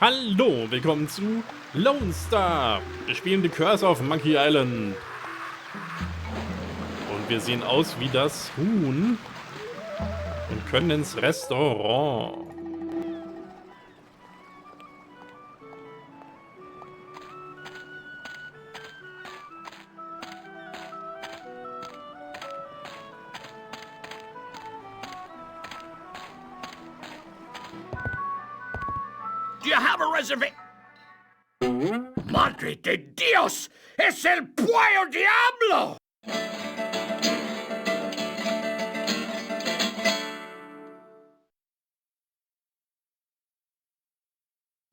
Hallo, willkommen zu Lonestar. Wir spielen The Curse of Monkey Island. Und wir sehen aus wie das Huhn und können ins Restaurant. Do you have a reservation? Madre de Dios! ¡Es el Pollo Diablo!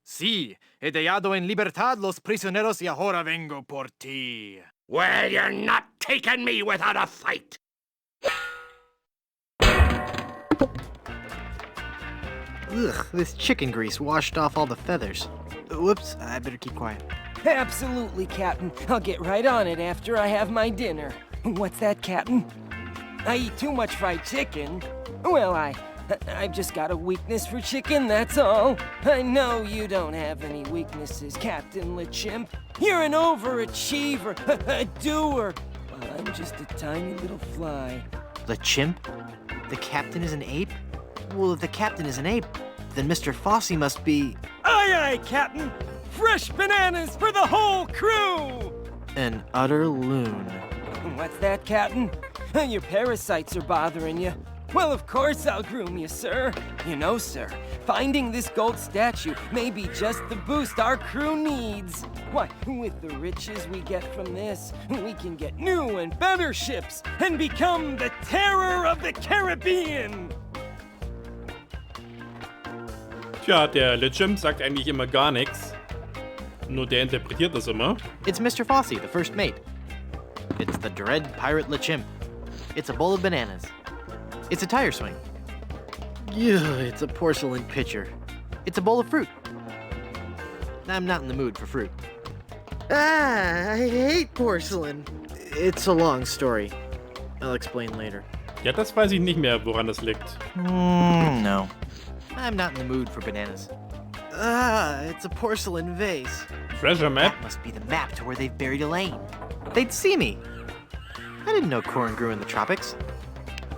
Sí, he dejado en libertad los prisioneros y ahora vengo por ti. Well, you're not taking me without a fight. Ugh, this chicken grease washed off all the feathers. Whoops, I better keep quiet. Absolutely, Captain. I'll get right on it after I have my dinner. What's that, Captain? I eat too much fried chicken. Well, I've just got a weakness for chicken, that's all. I know you don't have any weaknesses, Captain LeChimp. You're an overachiever, a doer. Well, I'm just a tiny little fly. The chimp? The captain is an ape? Well, if the captain is an ape, then Mr. Fossey must be... Aye, aye, Captain! Fresh bananas for the whole crew! an utter loon. What's that, Captain? Your parasites are bothering you. Well, of course I'll groom you, sir. You know, sir, finding this gold statue may be just the boost our crew needs. Why, with the riches we get from this, we can get new and better ships and become the terror of the Caribbean. Tja, der LeChimp sagt eigentlich immer gar nichts. Nur der interpretiert das immer. It's Mr. Fossey, the first mate. It's the dread pirate LeChimp. It's a bowl of bananas. It's a tire swing. Ugh, it's a porcelain pitcher. It's a bowl of fruit. I'm not in the mood for fruit. Ah, I hate porcelain. It's a long story. I'll explain later. Ja, das weiß ich nicht mehr, woran das liegt. No. I'm not in the mood for bananas. Ah, it's a porcelain vase. Treasure map? That must be the map to where they've buried Elaine. They'd see me. I didn't know corn grew in the tropics.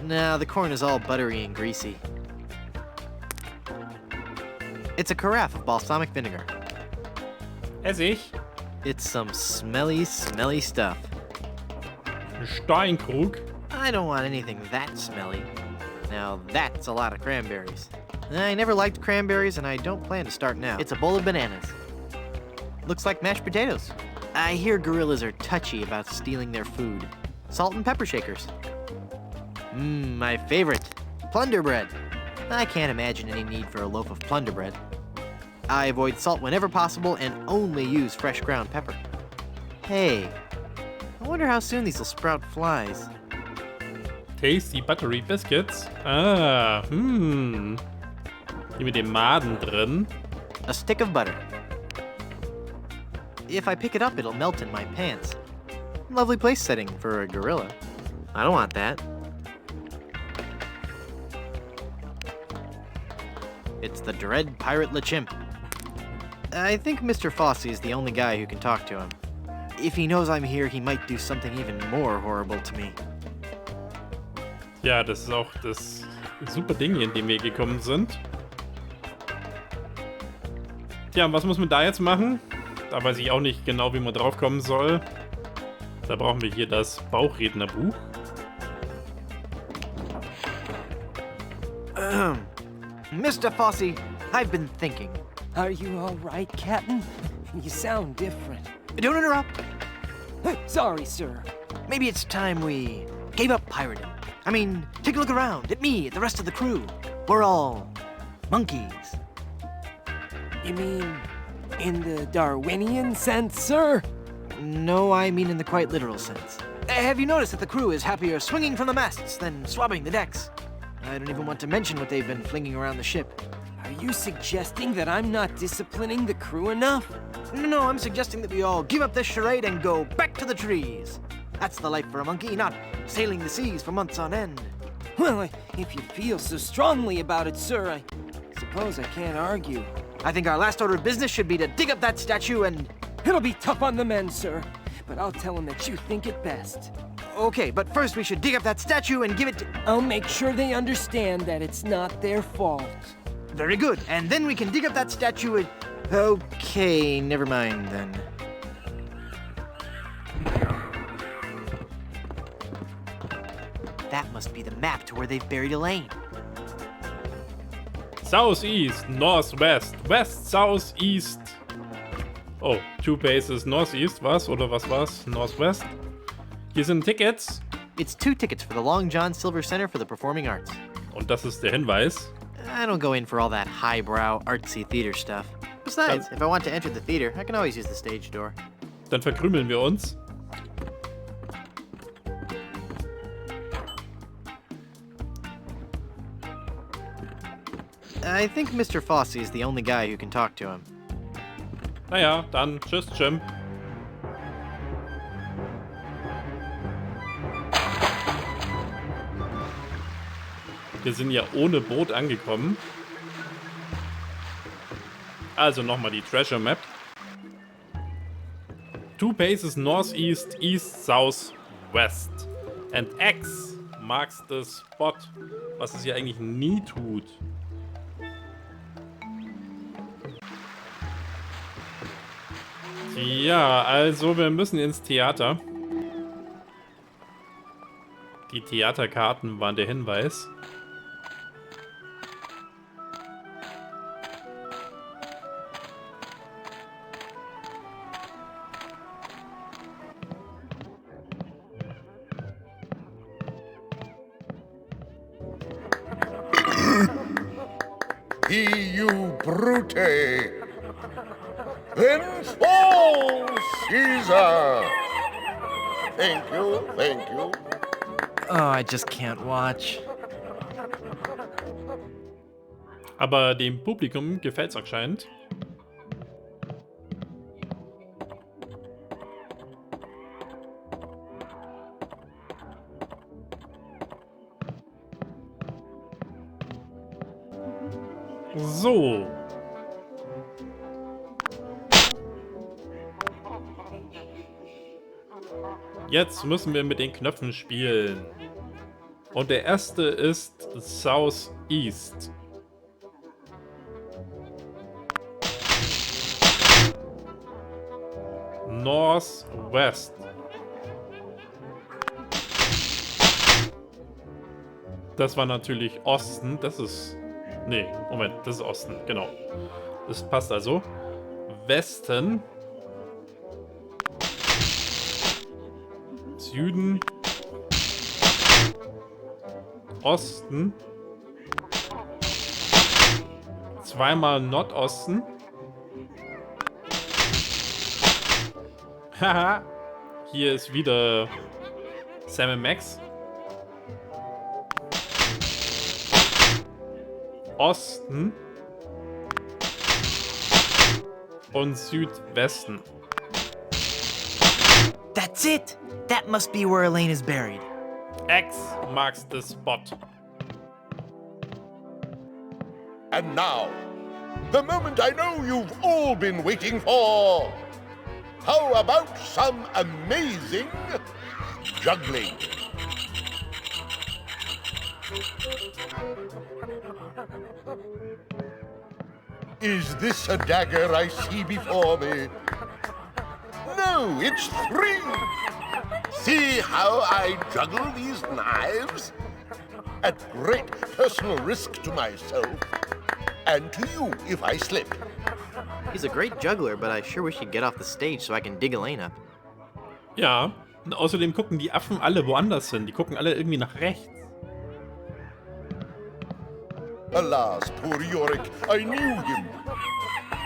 No, the corn is all buttery and greasy. It's a carafe of balsamic vinegar. Essig? It's some smelly, smelly stuff. Ein Steinkrug? I don't want anything that smelly. Now that's a lot of cranberries. I never liked cranberries and I don't plan to start now. It's a bowl of bananas. Looks like mashed potatoes. I hear gorillas are touchy about stealing their food. Salt and pepper shakers. My favorite. Plunder bread. I can't imagine any need for a loaf of plunder bread. I avoid salt whenever possible and only use fresh ground pepper. Hey, I wonder how soon these will sprout flies. Tasty Buttery Biscuits? Ah, Die mit dem Maden drin. A stick of butter. If I pick it up, it'll melt in my pants. Lovely place setting for a gorilla. I don't want that. It's the dread pirate LeChimp. I think Mr. Fossey is the only guy who can talk to him. If he knows I'm here, he might do something even more horrible to me. Ja, das ist auch das super Ding, in dem wir gekommen sind. Tja, und was muss man da jetzt machen? Da weiß ich auch nicht genau, wie man drauf kommen soll. Da brauchen wir hier das Bauchrednerbuch. Mr. Fossey, I've been thinking. Are you all right, Captain? You sound different. Don't interrupt. Sorry, sir. Maybe it's time we gave up pirating. I mean, take a look around at me, at the rest of the crew. We're all monkeys. You mean in the Darwinian sense, sir? No, I mean in the quite literal sense. Have you noticed that the crew is happier swinging from the masts than swabbing the decks? I don't even want to mention what they've been flinging around the ship. Are you suggesting that I'm not disciplining the crew enough? No, I'm suggesting that we all give up this charade and go back to the trees. That's the life for a monkey, not sailing the seas for months on end. Well, if you feel so strongly about it, sir, I suppose I can't argue. I think our last order of business should be to dig up that statue and... It'll be tough on the men, sir, but I'll tell them that you think it best. Okay, but first we should dig up that statue and give it to... I'll make sure they understand that it's not their fault. Very good. And then we can dig up that statue and... Okay, never mind then. That must be the map to where they've buried Elaine. Southeast, northwest, west, southeast. Oh, 2 paces northeast, was? Oder was war's? Northwest. Hier sind Tickets. It's 2 tickets for the Long John Silver Center for the Performing Arts. Und das ist der Hinweis. I don't go in for all that highbrow, artsy theater stuff. Besides, if I want to enter the theater, I can always use the stage door. Dann verkrümeln wir uns. I think Mr. Fosse is the only guy who can talk to him. Naja, dann tschüss, Jim. Wir sind ja ohne Boot angekommen. Also nochmal die Treasure Map. 2 paces northeast, east, south, west. And X marks the spot. Was es hier eigentlich nie tut. Ja, also wir müssen ins Theater. Die Theaterkarten waren der Hinweis. He, you brute! Then fall, Caesar! Thank you, thank you. Oh, I just can't watch. Aber dem Publikum gefällt's anscheinend. So. Jetzt müssen wir mit den Knöpfen spielen. Und der erste ist Southeast. Northwest. Das war natürlich Osten. Das ist... Nee, Moment, das ist Osten, genau. Das passt also. Westen. Süden. Osten. Zweimal Nordosten. Haha. Hier ist wieder Sam Max. Osten. Und Südwesten. That's it! That must be where Elaine is buried. X marks the spot. And now, the moment I know you've all been waiting for. How about some amazing juggling? Is this a dagger I see before me? No, it's 3. See how I juggle these knives? At great personal risk to myself, and to you if I slip. He's a great juggler, but I sure wish he'd get off the stage so I can dig Elaine up. Ja, und außerdem gucken die Affen alle woanders hin. Die gucken alle irgendwie nach rechts. Alas, poor Yorick, I knew him.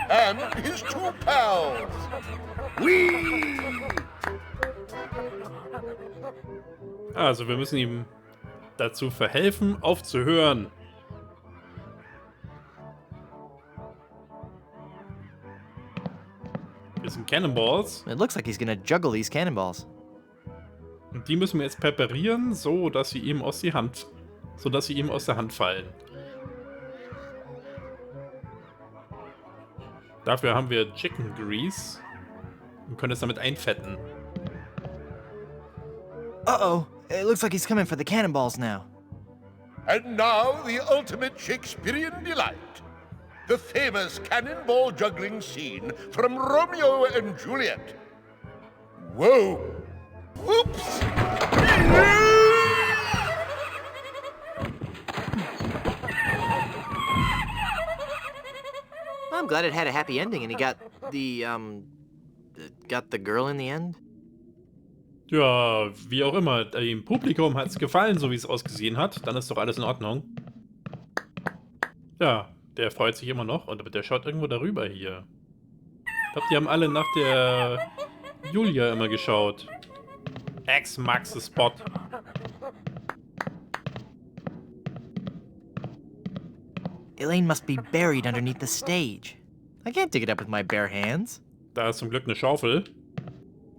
And his 2 pals. Whee! Also, wir müssen ihm dazu verhelfen, aufzuhören. Wir sind Cannonballs. It looks like he's gonna juggle these cannonballs. Und die müssen wir jetzt präparieren, so dass sie ihm aus der Hand fallen. Dafür haben wir Chicken Grease und können es damit einfetten. Uh-oh. It looks like he's coming for the cannonballs now. And now the ultimate Shakespearean delight. The famous cannonball juggling scene from Romeo and Juliet. Whoa! Whoops! I'm glad it had a happy ending and he got the girl in the end. Ja, wie auch immer. Dem Publikum hat es gefallen, so wie es ausgesehen hat. Dann ist doch alles in Ordnung. Ja, der freut sich immer noch. Und der schaut irgendwo darüber hier. Ich glaube, die haben alle nach der Julia immer geschaut. Ex-Max Spot. Elaine must be buried underneath the stage. I can't dig it up with my bare hands. Da ist zum Glück eine Schaufel.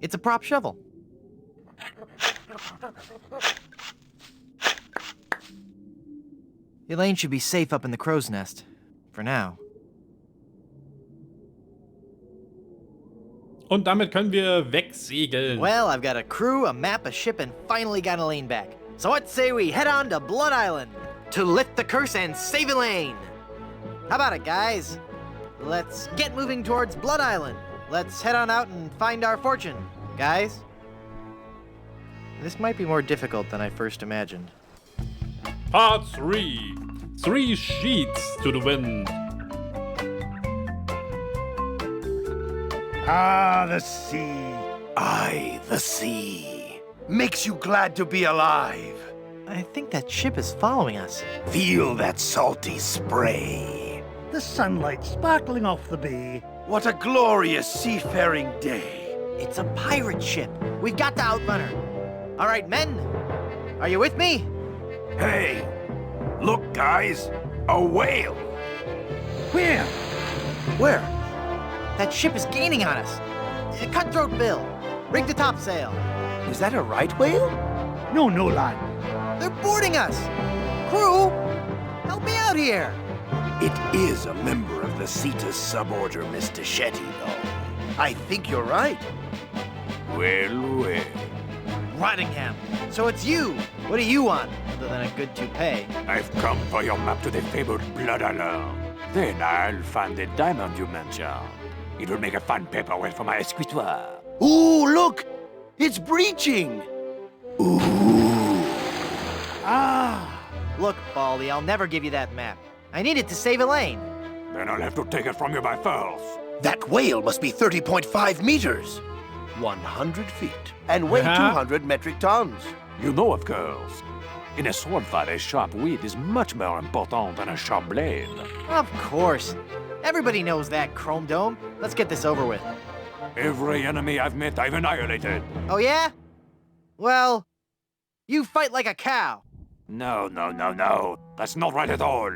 It's a prop shovel. Elaine should be safe up in the crow's nest. For now. Und damit können wir wegsegeln. Well, I've got a crew, a map, a ship, and finally got Elaine back. So what say we head on to Blood Island to lift the curse and save Elaine? How about it, guys? Let's get moving towards Blood Island. Let's head on out and find our fortune, guys. This might be more difficult than I first imagined. Part 3. 3 sheets to the wind. Ah, the sea. Aye, the sea. Makes you glad to be alive. I think that ship is following us. Feel that salty spray. The sunlight sparkling off the bay. What a glorious seafaring day. It's a pirate ship. We've got to outrun her. All right, men. Are you with me? Hey, look, guys. A whale. Where? Where? That ship is gaining on us. Cutthroat Bill, rig the topsail. Is that a right whale? No, lad. They're boarding us. Crew, help me out here. It is a member of the Cetus suborder, Mr. Shetty, though. I think you're right. Well. Rottingham. So it's you. What do you want, other than a good toupee? I've come for your map to the fabled Blood Island. Then I'll find the diamond you mentioned. It will make a fine paperweight for my escritoire. Ooh, look! It's breaching! Ooh. Ah, Look, Baldy, I'll never give you that map. I need it to save Elaine. Then I'll have to take it from you by force. That whale must be 30.5 meters. 100 feet. And weigh 200 metric tons. You know, of course. In a sword fight, a sharp weed is much more important than a sharp blade. Of course. Everybody knows that, Chrome Dome. Let's get this over with. Every enemy I've met, I've annihilated. Oh, yeah? Well, you fight like a cow. No. That's not right at all.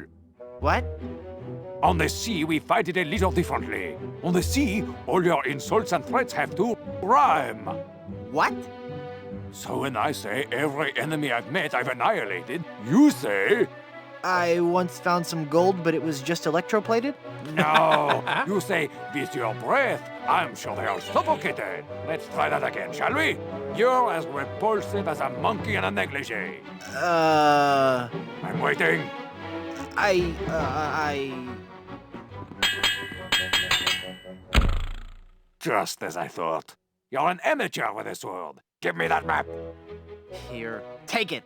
What? On the sea, we fight it a little differently. On the sea, all your insults and threats have to rhyme. What? So when I say every enemy I've met, I've annihilated, you say... I once found some gold, but it was just electroplated? No, you say, with your breath, I'm sure they are suffocated. Let's try that again, shall we? You're as repulsive as a monkey in a negligee. I'm waiting. Just as I thought. You're an amateur with a sword. Give me that map. Here, take it.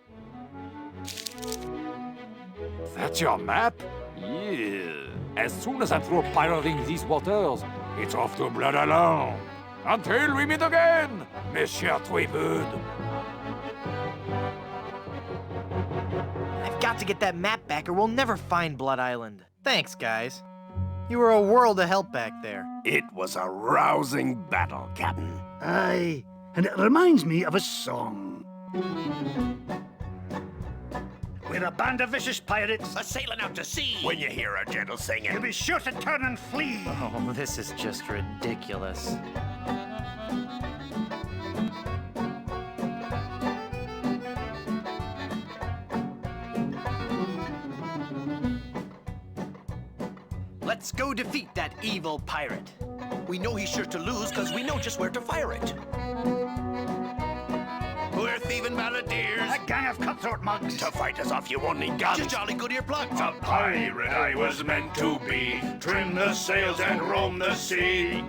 That's your map? Yeah. As soon as I'm through pirating these waters, it's off to Blood Island. Until we meet again, Monsieur Tweefood. I've got to get that map back or we'll never find Blood Island. Thanks, guys. You were a world of help back there. It was a rousing battle, Captain. aye. And it reminds me of a song. We're a band of vicious pirates. Sailing out to sea. When you hear a gentle You'll singing. be sure to turn and flee. Oh, this is just ridiculous. Let's Let's go defeat that evil pirate. We know he's sure to lose because we know just where to fire it. We're thieving balladeers. A gang of cutthroat mugs. To fight us off, you won't need guns. Just jolly good earplugs. A pirate I was meant to be. Trim the sails and roam the sea.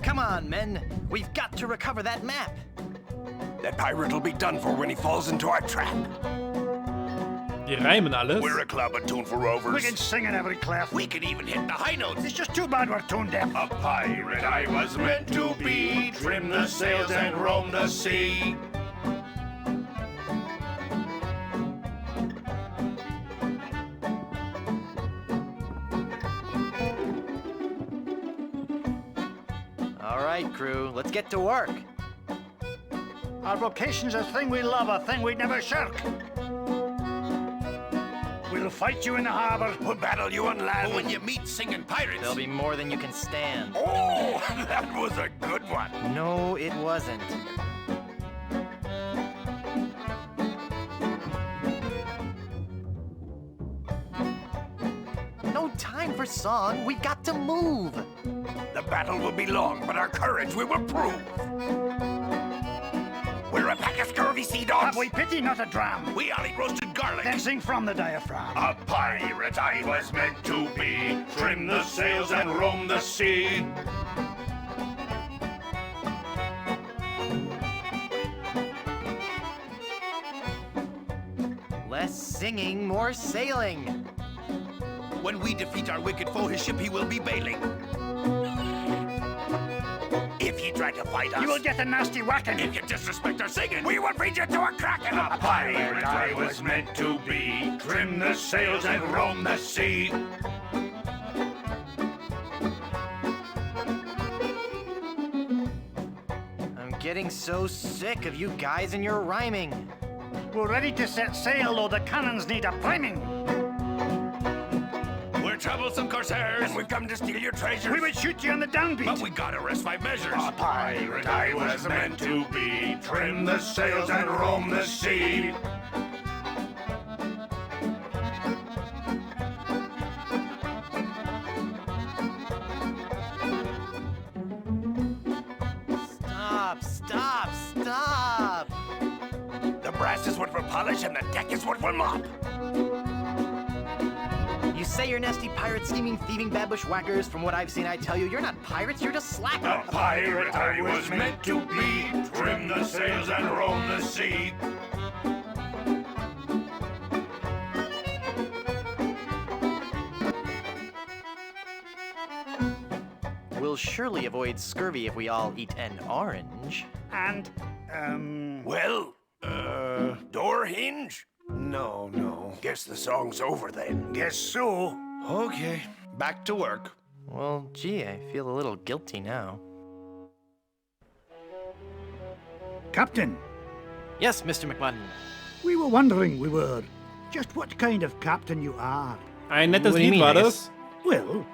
Come on, men. We've got to recover that map. That pirate will be done for when he falls into our trap. Die reimen alles. We're a club attuned for rovers. We can sing in every clef. We can even hit the high notes. It's just too bad we're tone deaf. A pirate I was meant to be. Trim the sails and roam the sea. All right, crew, let's get to work. Our vocation's a thing we love, a thing we'd never shirk. We'll fight you in the harbor. We'll battle you on land. But when you meet singing pirates... There'll be more than you can stand. Oh, that was a good one. No, it wasn't. No time for song. We got to move. The battle will be long, but our courage we will prove. We're a pack of scurvy sea dogs. Have we pity, not a dram? We all eat roasted garlic. Then sing from the diaphragm. A pirate I was meant to be. Trim the sails and roam the sea. Less singing, more sailing. When we defeat our wicked foe, his ship he will be bailing. If you try to fight us, You will get a nasty whacking. if you disrespect our singing, we will feed you to a kraken. A pirate I was meant to be. Trim the sails and roam the sea. I'm getting so sick of you guys and your rhyming. We're ready to set sail, though the cannons need a priming. We're troublesome corsairs, and we've come to steal your treasures. We would shoot you on the downbeat. But we gotta rest 5 measures. A pirate I was meant to be. Trim the sails and roam the sea. Stop, stop, stop! The brass is what we'll polish, and the deck is what we'll mop. You say you're nasty pirates, scheming, thieving, bad bushwhackers. From what I've seen, I tell you, you're not pirates, you're just A slackers. pirate I was meant to be. Trim the sails and roam the sea. We'll surely avoid scurvy if we all eat an orange. And, Well, door hinge? No. Guess the song's over then. guess so. Okay, back to work. Well, gee, I feel a little guilty now. Captain, Yes, Mr. McMutton. we were wondering, just what kind of captain you are. Ein nettes What do you Lied mean, war Angus? das. Well,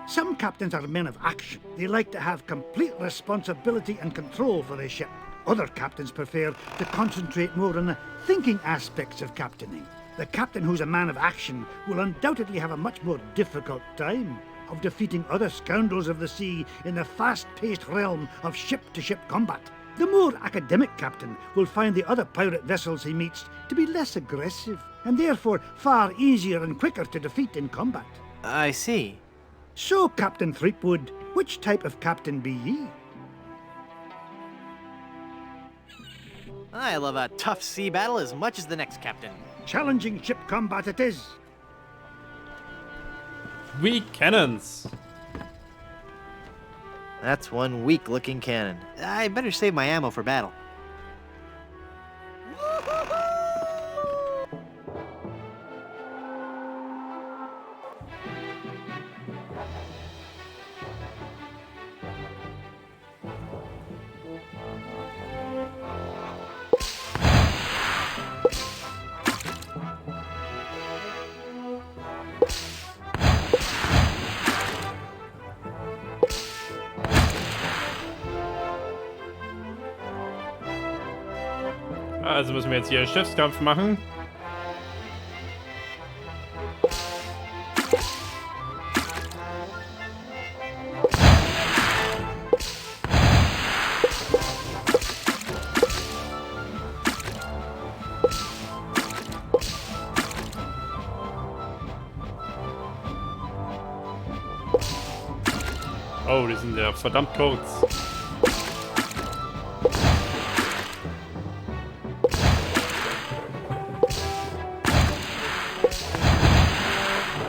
some captains are men of action. They like to have complete responsibility and control for their ship. Other captains prefer to concentrate more on the thinking aspects of captaining. The captain who's a man of action will undoubtedly have a much more difficult time of defeating other scoundrels of the sea in the fast-paced realm of ship-to-ship combat. The more academic captain will find the other pirate vessels he meets to be less aggressive, and therefore far easier and quicker to defeat in combat. I see. So, Captain Threepwood, which type of captain be ye? I love a tough sea battle as much as the next captain. Challenging ship combat it is. Weak cannons. That's one weak-looking cannon. I better save my ammo for battle. Also müssen wir jetzt hier Schiffskampf machen. Oh, die sind ja verdammt kurz.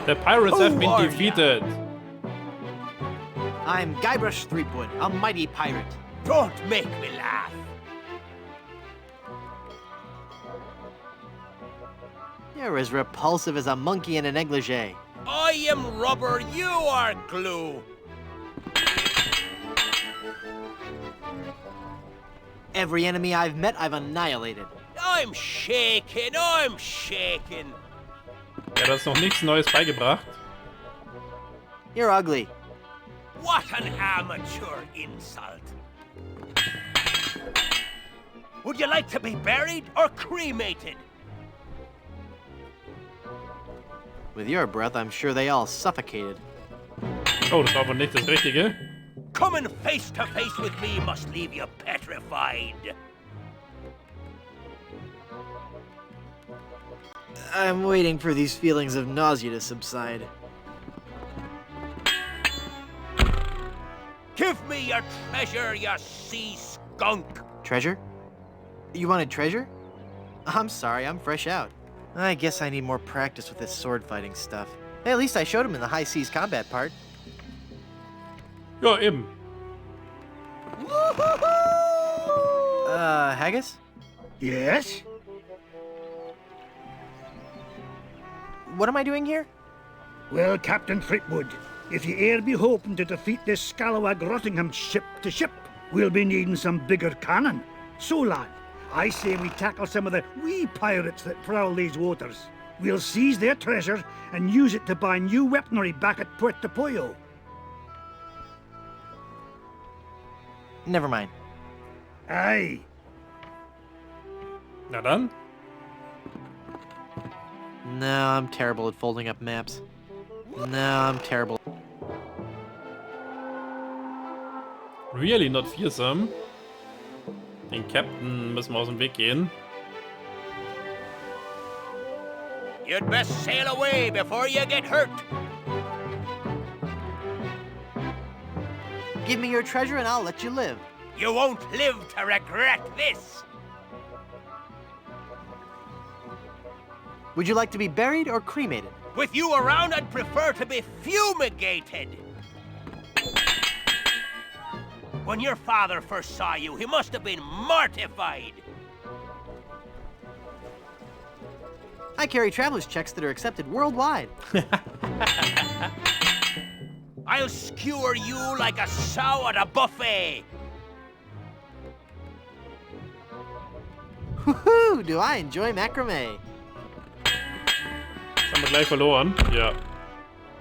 The pirates have been defeated. I'm Guybrush Threepwood, a mighty pirate. Don't make me laugh. You're as repulsive as a monkey in a negligee. I am rubber, you are glue. Every enemy I've met, I've annihilated. I'm shaking, I'm shaking. Er hat uns noch nichts Neues beigebracht. You're ugly. What an amateur insult. Would you like to be buried or cremated? With your breath, I'm sure they all suffocated. Oh, das war wohl nicht das Richtige. Coming face to face with me must leave you petrified. I'm waiting for these feelings of nausea to subside. Give me your treasure, you sea skunk. Treasure? You wanted treasure? I'm sorry, I'm fresh out. I guess I need more practice with this sword fighting stuff. Hey, at least I showed him in the high seas combat part. Ja, eben. Haggis? Yes? What am I doing here? Well, Captain Threepwood, if you e'er be hoping to defeat this scalawag Rottingham ship to ship, we'll be needing some bigger cannon. So, lad, I say we tackle some of the wee pirates that prowl these waters. We'll seize their treasure and use it to buy new weaponry back at Puerto Pollo. Never mind. Aye. Na dann. No, I'm terrible at folding up maps. No, I'm terrible. Really not fearsome. Den Captain müssen wir aus dem Weg gehen. You'd best sail away before you get hurt. Give me your treasure and I'll let you live. You won't live to regret this. Would you like to be buried or cremated? With you around, I'd prefer to be fumigated. When your father first saw you, he must have been mortified. I carry traveler's checks that are accepted worldwide. I'll skewer you like a sow at a buffet. Woohoo! Do I enjoy macrame? Das haben wir gleich verloren. Ja.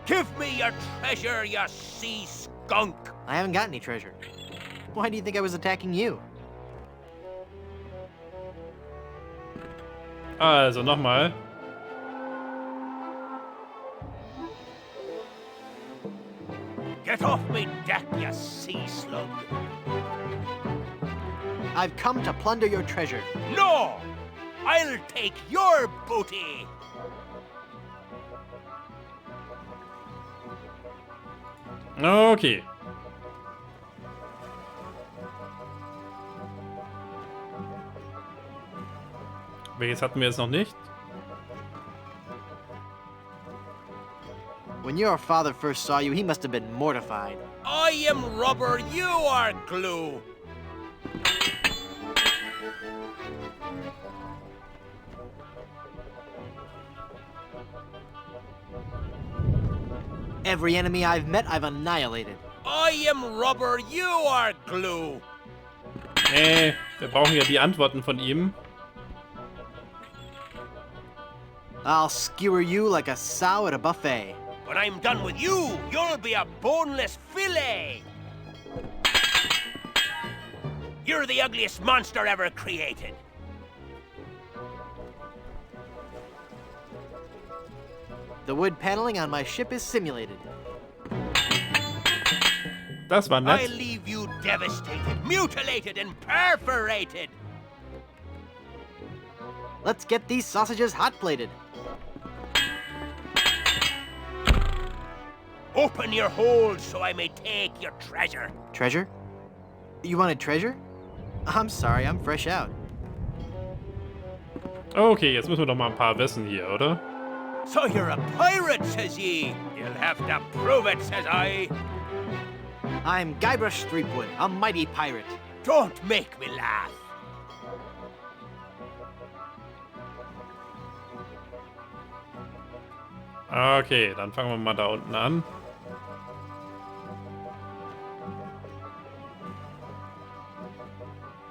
Give me your treasure, you sea skunk. I haven't got any treasure. Why do you think I was attacking you? Also nochmal. Get off me deck, you sea slug. I've come to plunder your treasure. No! I'll take your booty. Okay. Welches hatten wir jetzt noch nicht? When your father first saw you, he must have been mortified. I am rubber, you are glue. Every enemy I've met, I've annihilated. I am rubber, you are glue. Nee, wir brauchen ja die Antworten von ihm. I'll skewer you like a sow at a buffet. When I'm done with you, you'll be a boneless fillet. You're the ugliest monster ever created. The wood paneling on my ship is simulated. Das war I nett. leave you devastated, mutilated, and perforated. Let's get these sausages hot-plated. Open your hold so I may take your treasure. Treasure? You wanted treasure? I'm sorry, I'm fresh out. Okay, jetzt müssen wir doch mal ein paar wissen hier, oder? So you're a pirate, says ye. You'll have to prove it, says I. I'm Guybrush Threepwood, a mighty pirate. Don't make me laugh. Okay, dann fangen wir mal da unten an.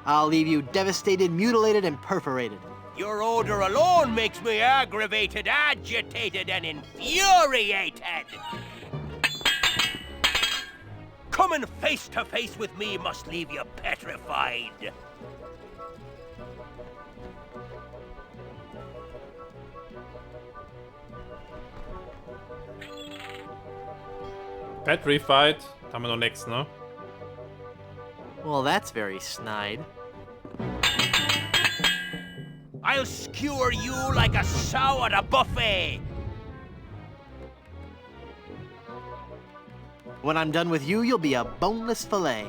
I'll leave you devastated, mutilated, and perforated. Your odor alone makes me aggravated, agitated, and infuriated. Coming face to face with me must leave you petrified. Petrified. Haben wir noch nichts, ne? Well, that's very snide. I'll skewer you like a sow at a buffet. When I'm done with you, you'll be a boneless fillet.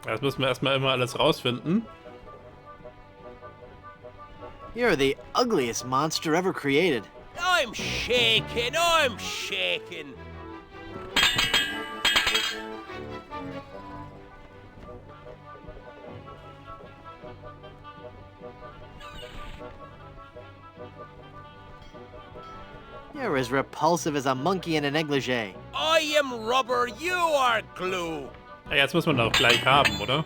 Das müssen wir erstmal immer alles rausfinden. You're the ugliest monster ever created. I'm shaking, I'm shaking. You're as repulsive as a monkey in a negligee. I am rubber, you are glue. Ja, jetzt müssen wir doch gleich haben, oder?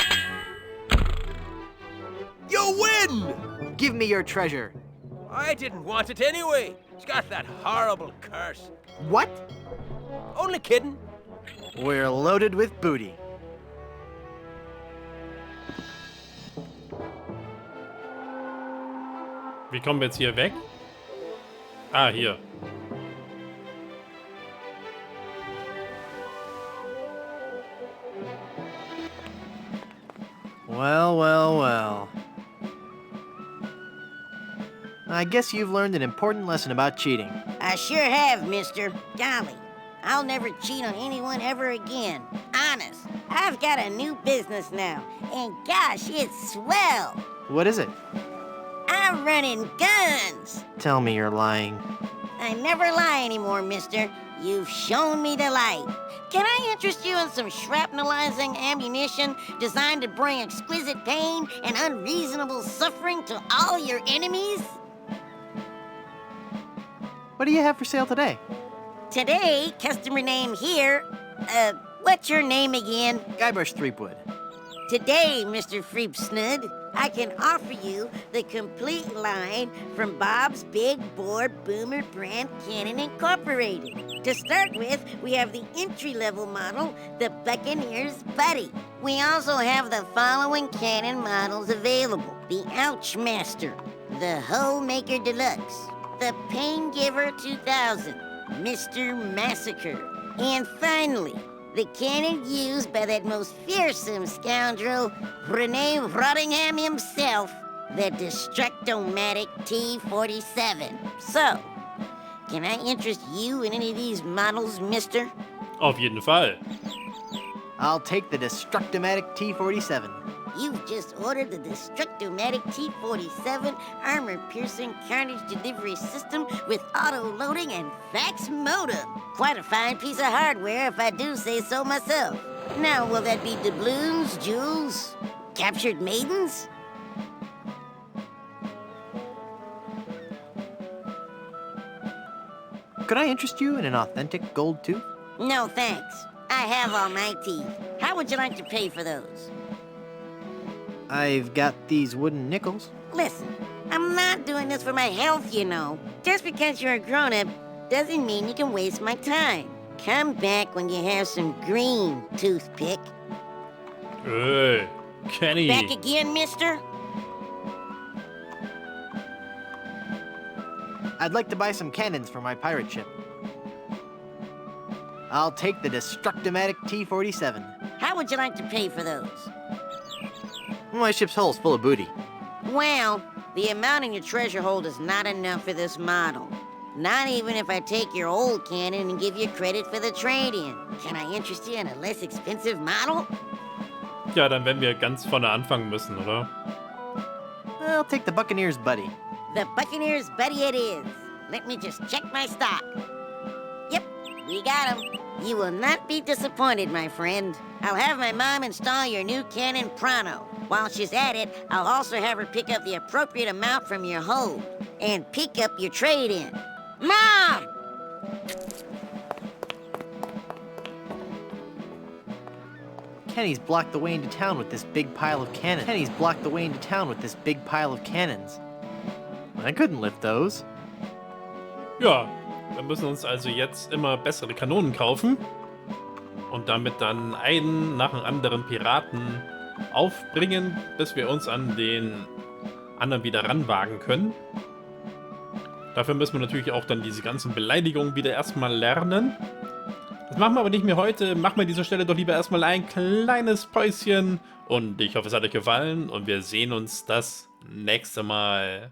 You win! Give me your treasure. I didn't want it anyway. It's got that horrible curse. What? Only kidding. We're loaded with booty. Wie kommen wir jetzt hier weg? Ah, hier. Well, well, well. I guess you've learned an important lesson about cheating. I sure have, mister. Golly, I'll never cheat on anyone ever again. Honest, I've got a new business now, and gosh, it's swell. What is it? I'm running guns. Tell me you're lying. I never lie anymore, mister. You've shown me the light. Can I interest you in some shrapnelizing ammunition designed to bring exquisite pain and unreasonable suffering to all your enemies? What do you have for sale today? Today, customer name here, what's your name again? Guybrush Threepwood. Today, Mr. Freepsnud, I can offer you the complete line from Bob's Big Bore Boomer Brand Cannon Incorporated. To start with, we have the entry-level model, the Buccaneer's Buddy. We also have the following cannon models available. The Ouchmaster, the Hole Maker Deluxe, the Pain Giver 2000, Mr. Massacre, and finally, the cannon used by that most fearsome scoundrel, Rene Rottingham himself, the Destructomatic T-47. So, can I interest you in any of these models, mister? Auf jeden Fall. I'll take the Destructomatic T-47. You've just ordered the Destructomatic T-47 armor-piercing carnage delivery system with auto-loading and fax modem. Quite a fine piece of hardware, if I do say so myself. Now, will that be doubloons, jewels, captured maidens? Could I interest you in an authentic gold tooth? No, thanks. I have all my teeth. How would you like to pay for those? I've got these wooden nickels. Listen, I'm not doing this for my health, you know. Just because you're a grown-up doesn't mean you can waste my time. Come back when you have some green toothpick. Hey, Kenny. Back again, mister? I'd like to buy some cannons for my pirate ship. I'll take the Destructomatic T-47. How would you like to pay for those? My ship's hull's full of booty. Well, the amount in your treasure hold is not enough for this model. Not even if I take your old cannon and give you credit for the trade-in. Can I interest you in a less expensive model? Ja, dann werden wir ganz vorne anfangen müssen, oder? I'll take the Buccaneer's Buddy. The Buccaneer's Buddy it is. Let me just check my stock. Yep, we got him. You will not be disappointed, my friend. I'll have my mom install your new cannon pronto. While she's at it, I'll also have her pick up the appropriate amount from your hold and pick up your trade-in. Mom! Kenny's blocked the way into town with this big pile of cannons. Kenny's blocked the way into town with this big pile of cannons. I couldn't lift those. Ja, wir müssen uns also jetzt immer bessere Kanonen kaufen und damit dann einen nach dem anderen Piraten aufbringen, bis wir uns an den anderen wieder ranwagen können. Dafür müssen wir natürlich auch dann diese ganzen Beleidigungen wieder erstmal lernen. Das machen wir aber nicht mehr heute. Machen wir an dieser Stelle doch lieber erstmal ein kleines Päuschen. Und ich hoffe, es hat euch gefallen und wir sehen uns das nächste Mal.